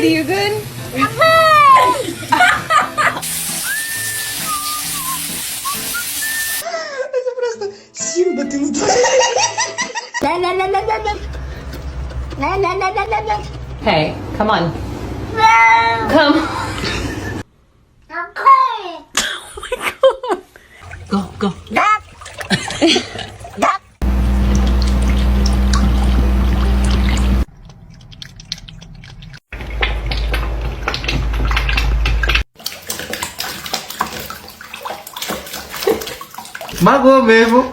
Ryugun? Это просто Симба, ты не Hey, come on. Come. Go, go. Mago mesmo.